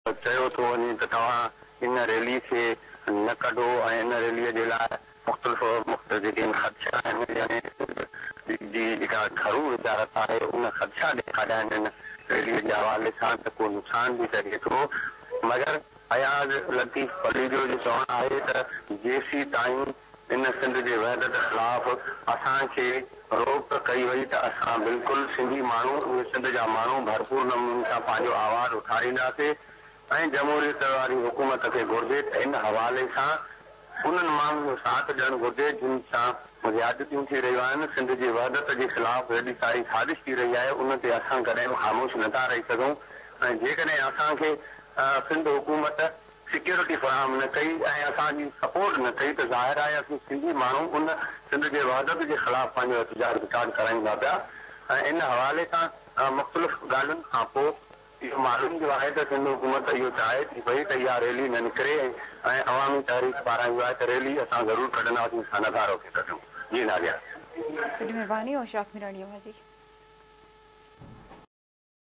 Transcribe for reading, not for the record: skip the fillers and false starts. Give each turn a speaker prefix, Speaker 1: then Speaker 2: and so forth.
Speaker 1: चयो थो वञे त तव्हां इन रैली खे न कढो ऐं इन रैलीअ जे लाइ मुख़्तलिफ़ जेके ख़दशा आहिनि जी जेका घरू विचारत आहे उन ख़दशा ॾेखारिया आहिनि इन रैलीअ जे हवाले सां त को नुक़सान बि थिए थो। मगर अयाज़ लतीफ़ पली जो चवणु आहे त जेसी ताईं इन सिंध जे वहदत ख़िलाफ़ असांखे रोक कई वई त असां बिल्कुलु सिंधी माण्हू उहे सिंध जा माण्हू भरपूर नमूने सां पंहिंजो आवाज़ उथारींदासीं ऐं जमहूरियत वारी हुकूमत खे घुर्जे त इन हवाले सां उन्हनि माण्हुनि जो साथ ॾियणु घुर्जे जिन सां ज़्यादतियूं थी रहियूं आहिनि। सिंध जी वहदत जे ख़िलाफ़ हेॾी सारी साज़िश थी रही आहे, उन ते असां कॾहिं बि ख़ामोश नथा रही सघूं। ऐं जेकॾहिं असांखे सिंध हुकूमत सिक्योरिटी फराहम न कई ऐं असांजी सपोर्ट न कई त ज़ाहिर आहे असीं सिंधी माण्हू उन सिंध जे वहदत जे ख़िलाफ़ पंहिंजो एहतजाज रिकॉर्ड कराईंदा पिया। ऐं इन हवाले सां मुख़्तलिफ़ ॻाल्हियुनि खां पोइ इहो मालूम जो आहे त सिंध हुकूमत इहो चाहे थी पई त इहा रैली न निकिरे ऐं अवामी तहरीक पारां इहो आहे त रैली असां ज़रूरु कढंदासीं, असां नथा रोके सघूं। जी नादिया,
Speaker 2: वॾी महिरबानी और शाख मिराणी जी।